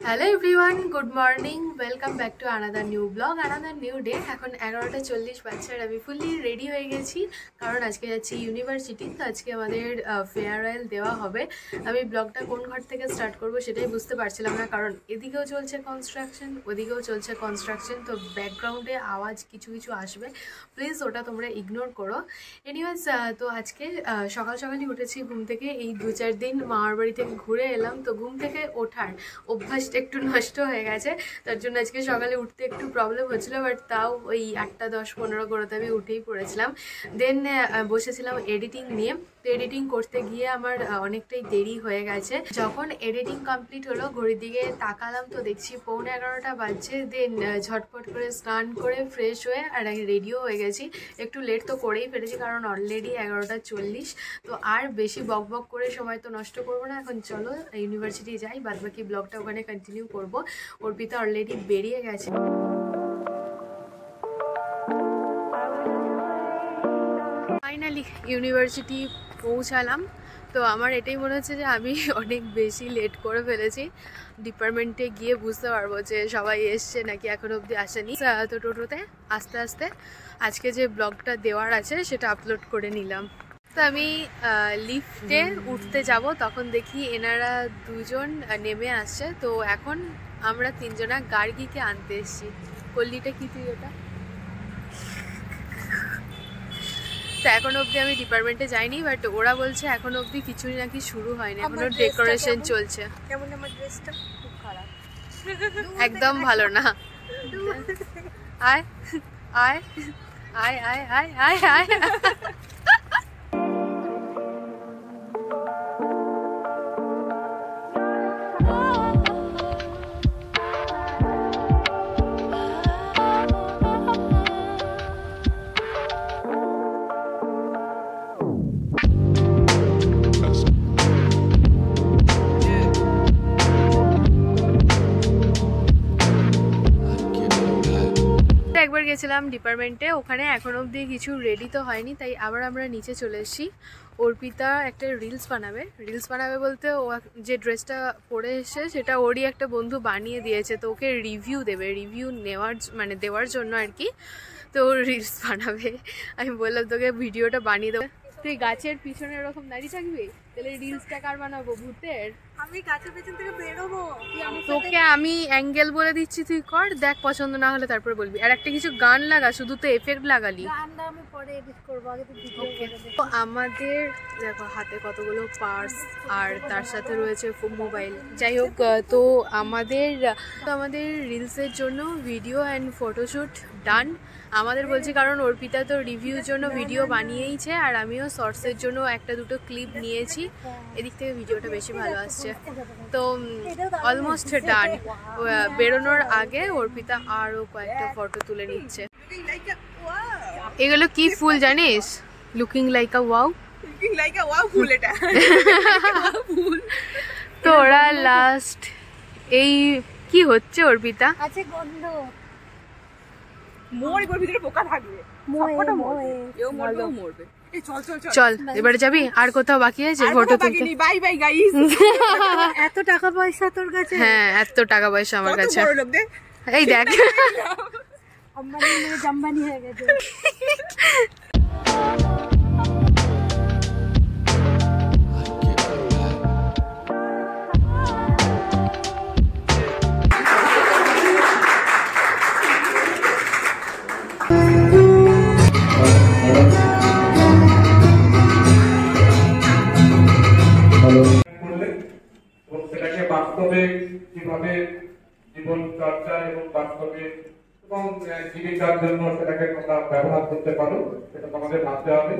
Hello everyone, good morning, welcome back to another new blog, another new day. এখন 11টা 40 বাজছে আর আমি fully ready হয়ে গেছি, কারণ আজকে যাচ্ছি ইউনিভার্সিটি। তো আজকে আমাদের ফেয়ারওয়েল দেওয়া হবে। আমি ব্লগটা কোন ঘর থেকে স্টার্ট করব সেটাই বুঝতে পারছিলাম না, কারণ এদিকেও চলছে কনস্ট্রাকশন, ওদিকেও চলছে কনস্ট্রাকশন। তো ব্যাকগ্রাউন্ডে আওয়াজ কিছু কিছু আসবে, প্লিজ ওটা তোমরা ইগনোর করো। এনিওয়েজ, তো আজকে সকাল সকালই উঠেছি ঘুম থেকে। এই 2-4 দিন মামার বাড়ি থেকে ঘুরে এলাম, তো ঘুম থেকে ওঠার অভ্যাস একটু নষ্ট হয়ে গেছে, তার জন্য আজকে সকালে উঠতে একটু প্রবলেম হচ্ছিলো, বাট তাও ওই 8:10-15 করেতে আমি উঠেই পড়েছিলাম। দেন বসেছিলাম এডিটিং নিয়ে। তো এডিটিং করতে গিয়ে আমার অনেকটাই দেরি হয়ে গেছে। যখন এডিটিং কমপ্লিট হলো ঘড়ির দিকে তাকালাম, তো দেখছি 11:15 বাজছে। দেন ঝটপট করে স্নান করে ফ্রেশ হয়ে আর রেডিও হয়ে গেছি। একটু লেট তো করেই ফেলেছি, কারণ অলরেডি 11:40। তো আর বেশি বক বক করে সময় তো নষ্ট করবো না, এখন চলো ইউনিভার্সিটি যাই, বাদবাকি ব্লগটা ওখানে কন্টিনিউ করবো। অর্পিতা অলরেডি বেরিয়ে গেছে। ফাইনালি ইউনিভার্সিটি পৌঁছালাম। তো আমার এটাই মনে হচ্ছে যে আমি অনেক বেশি লেট করে ফেলেছি। ডিপার্টমেন্টে গিয়ে বুঝতে পারবো যে সবাই এসছে নাকি এখনো অবধি আসেনি। তো টোটোতে আস্তে আস্তে আজকে যে ব্লগটা দেওয়ার আছে সেটা আপলোড করে নিলাম। তো আমি লিফটে উঠতে যাব, তখন দেখি এনারা দুজন নেমে আসছে। তো এখন আমরা তিনজনা গার্গিকে আনতে এসেছি। কল্লিটা কি তুই ওটা? তো এখন অবধি আমি ডিপার্টমেন্টে যাইনি, বাট ওরা বলছে এখন অবধি কিছুই নাকি শুরু হয়নি, এখনো ডেকোরেশন চলছে। কেমন আমার ড্রেসটা? খুব খারাপ, একদম ভালো না। আয় আয় আয় আয় আয় আয় আয়। একবার গেছিলাম ডিপার্টমেন্টে, ওখানে এখন অবধি কিছু রেডি তো হয়নি, তাই আবার আমরা নিচে চলে এসেছি। অর্পিতা একটা রিলস বানাবে বলতে ও যে ড্রেসটা পরে এসে সেটা ওরই একটা বন্ধু বানিয়ে দিয়েছে, তো ওকে রিভিউ দেওয়ার জন্য আর কি। তো রিলস বানাবে। আমি বললাম তোকে ভিডিওটা বানিয়ে দেবো। তুই গাছের পিছনে এরকম দাঁড়িয়ে থাকবি, তাহলে রিলসটা কার বানাবো? ভূতের? আমি গাছের পিছন থেকে বেরোবো, তোকে আমি অ্যাঙ্গেল বলে দিচ্ছি, তুই কর, দেখ পছন্দ না হলে তারপরে বলবি। আর একটা কিছু গান লাগা, শুধু তো এফেক্ট লাগালি। গানটা আমি পরে এডিট করব, আগে তো ভিডিও করে দে। তো আমাদের দেখো হাতে কতগুলো পার্স, আর তার সাথে রয়েছে মোবাইল। যাই হোক, তো আমাদের রিলসের জন্য ভিডিও অ্যান্ড ফটোশ্যুট ডান আমাদের বলছি, কারণ অর্পিতা তো রিভিউর জন্য ভিডিও বানিয়েইছে, আর আমিও শর্টসের জন্য 1-2 ক্লিপ নিয়েছি। এদিক থেকে ভিডিওটা বেশি ভালো আসছে। তো অলমোস্ট ডান। বেরোনোর আগে অর্পিতা আরও কয়েকটা ফটো তুলে নিচ্ছে। এগুলো কি ফুল জানিস? লুকিং লাইক আ ওয়াও ফুল এটা। তো ওরা লাস্ট এই কি হচ্ছে অর্পিতা? আছে গন্ধ, মোর ভিতরে পোকা থাকবে, সবকটা মরবে, এও মরবে, ও মরবে। চল এবারে যাবি? আর কোথাও বাকি আছে ফটো তুলতে? Bye bye guys. এত টাকা পয়সা তোর কাছে? হ্যাঁ, এত টাকা পয়সা আমার কাছে। এই দেখ, আম্বানি মেয়ে জাম্বানি হয়ে গেছে। বাস্তবে কিভাবে জীবন চর্চা এবং বাস্তবে এবং জীবিকার জন্য সেটাকে তোমরা ব্যবহার করতে পারো, সেটা তোমাদের ভাবতে হবে।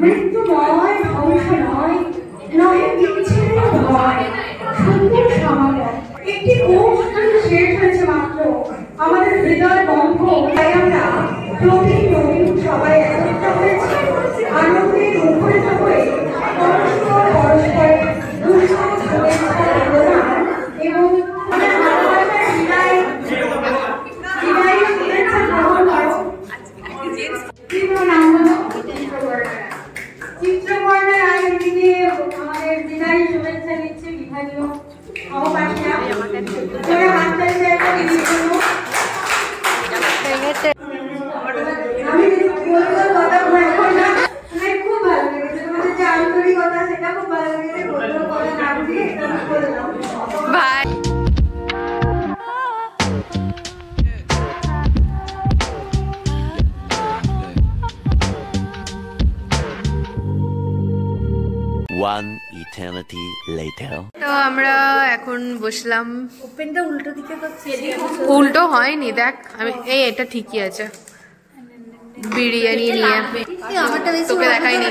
মৃত্যুময় ধ্বংস নয়, নয় বিচ্ছিন্ন ভয়, সুন্দর সমাগম। একটি কোষ শেষ হয়েছে মাত্র, আমাদের হৃদয় বন্ধ। তাই আমরা প্রবীণ নবীন সবাই একত্র হয়েছি, আনন্দে মুখরিত হয়ে পরস্পর পরস্পরের দুঃসহ শুভেচ্ছা প্রদান এবং ভালোবাসার বিদায় শুভেচ্ছা গ্রহণ করো। নাম হলো চিত্রবর্ণের আগে দিকে আমাদের বিদায় শুভেচ্ছা দিচ্ছে বিভাগীয় অবকাশীরা। আমি বলবো কথা এখন না, খুব ভালো লেগেছে তোমাদের যে আন্তরিকতা, সেটা খুব ভালো লেগেছে। বলবো কথা নাম দিয়ে বললাম বাই। One eternity later. তো আমরা এখন বসলাম, ওপেনটা উল্টো দিকে করছি। উল্টো হয়নি, দেখ আমি এটা ঠিকই আছে, বিরিয়ানি নিয়ে আমারটা বেশি তোকে দেখাইনি।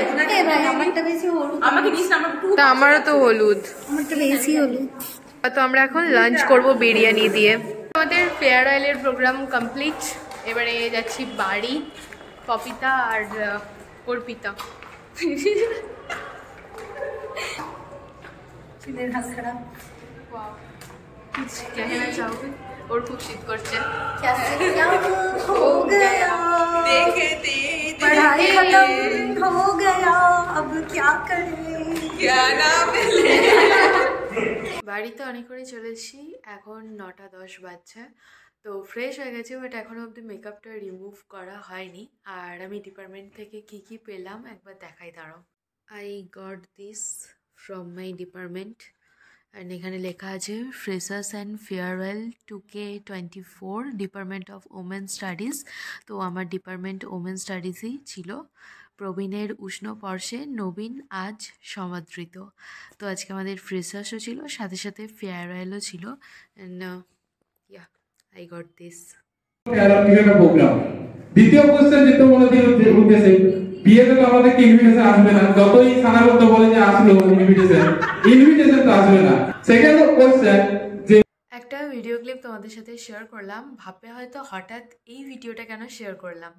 ভাই আমারটা বেশি হলুদ, আমাকে দিস নাম্বার 2। তা আমারও তো হলুদ, আমারটা বেশি হলুদ। তো আমরা এখন লাঞ্চ করব বিরিয়ানি দিয়ে। আমাদের ফেয়ারওয়েলের প্রোগ্রাম কমপ্লিট, এবারে যাচ্ছি বাড়ি। কপিতা আর অর্পিতা চুলের হাল খারাপ। कहना चाहोगे? और खूब शीत करছে। पढ़ाई खत्म हो गया, अब क्या करें? বাড়িতে অনেক করে চলেছি, এখন 9:10 বাজছে। তো ফ্রেশ হয়ে গেছে, বাট এখনও অবধি মেকআপটা রিমুভ করা হয়নি। আর আমি ডিপার্টমেন্ট থেকে কি পেলাম একবার দেখাই, দাঁড়াও। I got this from my department, and এখানে লেখা আছে freshers and farewell 2K24 department of women studies. তো আমার ডিপার্টমেন্ট ওমেন স্টাডিজই ছিল। প্রবীণের উষ্ণ পর্শে নবীন আজ সমাদৃত। তো আজকে আমাদের ফ্রেশার্সও ছিল, সাথে সাথে ফেয়ারওয়েলও ছিল। And yeah, I got this. Program. দ্বিতীয় কোশ্চেন যেটা মনে উঠেছে, বিয়েতে তো আমাদেরকে ইনভিটেশন আসবে না, যতই সানাবদ্ধ বলে যে আসলো ইনভিটেশন তো আসবে না। সেকেন্ড কোশ্চেন, যে একটা ভিডিও ক্লিপ তোমাদের সাথে শেয়ার করলাম, ভাববে হয়তো হঠাৎ এই ভিডিওটা কেন শেয়ার করলাম।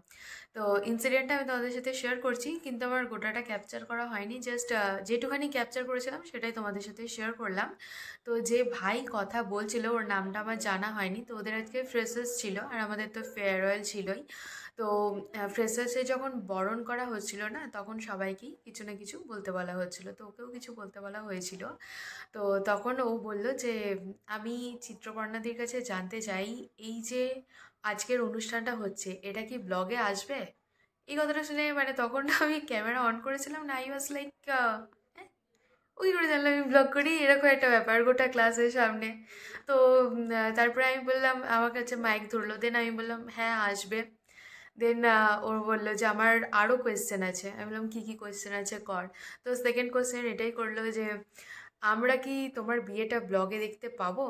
তো ইনসিডেন্টটা আমি তোমাদের সাথে শেয়ার করছি, কিন্তু আমার গোটাটা ক্যাপচার করা হয়নি, জাস্ট যেটুখানি ক্যাপচার করেছিলাম সেটাই তোমাদের সাথে শেয়ার করলাম। তো যে ভাই কথা বলছিল, ওর নামটা আমার জানা হয়নি। তো ওদের আজকে ফ্রেশার্স ছিল, আর আমাদের তো ফেয়ারওয়েল ছিলই। তো ফ্রেশার্সে যখন বরণ করা হচ্ছিল না, তখন সবাইকেই কিছু না কিছু বলতে বলা হচ্ছিল। তো ওকেও কিছু বলতে বলা হয়েছিল। তো তখন ও বলল যে আমি চিত্রকর্ণাদির কাছে জানতে চাই, এই যে আজকের অনুষ্ঠানটা হচ্ছে, এটা কি ব্লগে আসবে? এই কথাটা শুনে মানে তখন আমি ক্যামেরা অন করেছিলাম না, আই ওয়াজ লাইক ওই করে জানলাম আমি ব্লগ করি, এরকম একটা ব্যাপার গোটা ক্লাসের সামনে। তো তারপরে আমি বললাম, আমার কাছে মাইক ধরলো, দেন আমি বললাম হ্যাঁ আসবে। দেন ওর বললো যে আমার আরও কোয়েশ্চেন আছে। আমি বললাম কী কী কোয়েশ্চেন আছে কর। তো সেকেন্ড কোয়েশ্চেন এটাই করলো যে আমরা কি তোমার বিয়েটা ব্লগে দেখতে পাবো?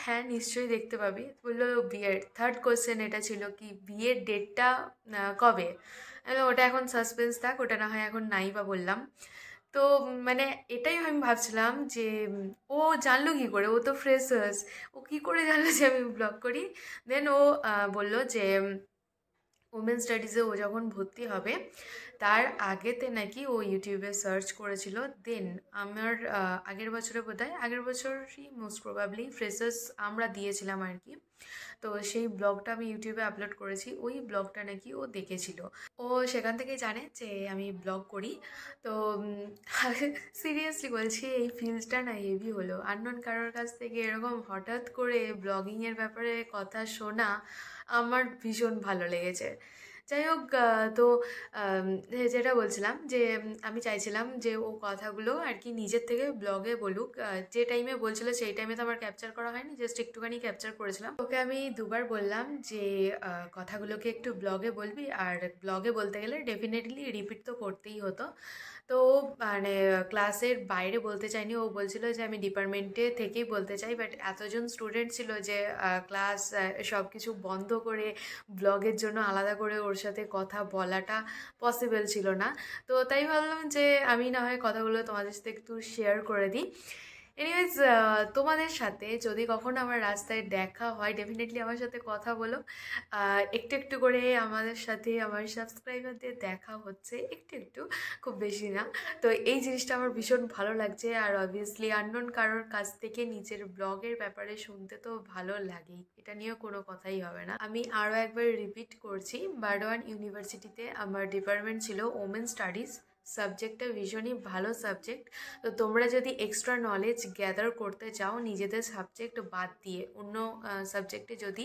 হ্যাঁ নিশ্চয়ই দেখতে পাবি। বললো বিয়ের থার্ড কোয়েশ্চেন এটা ছিল কি বিয়ের ডেটটা কবে? ওটা এখন সাসপেন্স থাক, ওটা না হয় এখন নাই বা বললাম। তো মানে এটাই আমি ভাবছিলাম যে ও জানলো কী করে, ও তো ফ্রেশার্স, ও কী করে জানলো যে আমি ব্লগ করি। দেন ও বললো যে ওমেন স্টাডিজে ও যখন ভর্তি হবে তার আগেতে নাকি ও ইউটিউবে সার্চ করেছিল। দেন আমার আগের বছরে বোধহয় আগের বছরই মোস্ট প্রবাবলি ফ্রেশার্স আমরা দিয়েছিলাম আর কি। তো সেই ব্লগটা আমি ইউটিউবে আপলোড করেছি, ওই ব্লগটা নাকি ও দেখেছিল। ও সেখান থেকেই জানে যে আমি ব্লগ করি। তো সিরিয়াসলি বলছি, এই ফিল্ডটা না হেভি হলো। আননোন কারোর কাছ থেকে এরকম হঠাৎ করে ব্লগিংয়ের ব্যাপারে কথা শোনা আমার ভীষণ ভালো লেগেছে। যাই হোক, তো যেটা বলছিলাম যে আমি চাইছিলাম যে ও কথাগুলো আর কি নিজের থেকে ব্লগে বলুক। যে টাইমে বলছিল সেই টাইমে তো আমার ক্যাপচার করা হয়নি, জাস্ট একটুখানি ক্যাপচার করেছিলাম। ওকে আমি দুবার বললাম যে কথাগুলোকে একটু ব্লগে বলবি, আর ব্লগে বলতে গেলে ডেফিনেটলি রিপিট তো করতেই হতো। তো মানে ক্লাসের বাইরে বলতে চাইনি, ও বলছিল যে আমি ডিপার্টমেন্টে থেকেই বলতে চাই, বাট এতজন স্টুডেন্ট ছিল যে ক্লাস সব কিছু বন্ধ করে ব্লগের জন্য আলাদা করে ওর সাথে কথা বলাটা পসিবল ছিল না। তো তাই ভাবলাম যে আমি না হয় কথাগুলো তোমাদের সাথে একটু শেয়ার করে দিই। এনিওয়েজ, তোমাদের সাথে যদি কখনো আমার রাস্তায় দেখা হয় ডেফিনেটলি আমার সাথে কথা বলো। একটু একটু করে আমাদের সাথে আমার সাবস্ক্রাইবারদের দেখা হচ্ছে, একটু একটু, খুব বেশি না। তো এই জিনিসটা আমার ভীষণ ভালো লাগছে। আর অবভিয়াসলি আননোন কারোর কাছ থেকে নিজের ব্লগের ব্যাপারে শুনতে তো ভালো লাগেই, এটা নিয়েও কোনো কথাই হবে না। আমি আরও একবার রিপিট করছি, বারডোয়ান ইউনিভার্সিটিতে আমার ডিপার্টমেন্ট ছিল ওমেন স্টাডিজ। সাবজেক্টটা ভীষণই ভালো সাবজেক্ট। তো তোমরা যদি এক্সট্রা নলেজ গ্যাদার করতে চাও নিজেদের সাবজেক্ট বাদ দিয়ে, অন্য সাবজেক্টে যদি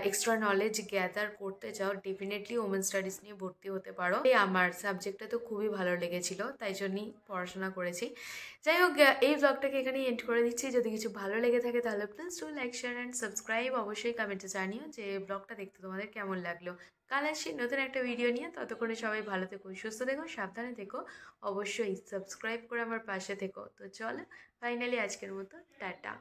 এক্সট্রা নলেজ গ্যাদার করতে চাও ডেফিনেটলি ওমেন স্টাডিজ নিয়ে ভর্তি হতে পারো। আমার সাবজেক্টটা তো খুবই ভালো লেগেছিল, তাই জন্যই পড়াশোনা করেছি। যাই হোক, এই ব্লগটাকে এখানেই এন্ড করে দিচ্ছি। যদি কিছু ভালো লেগে থাকে তাহলে please do like, share and subscribe. অবশ্যই কমেন্টে জানিও যে ব্লগটা দেখতে তোমাদের কেমন লাগলো। কাল আসছি নতুন একটা ভিডিও নিয়ে। ততক্ষণে সবাই ভালো থেকো, সুস্থ থেকো, সাবধানে থেকো। অবশ্যই সাবস্ক্রাইব করে আমার পাশে থেকো। তো চলো, ফাইনালি আজকের মতো টাটা।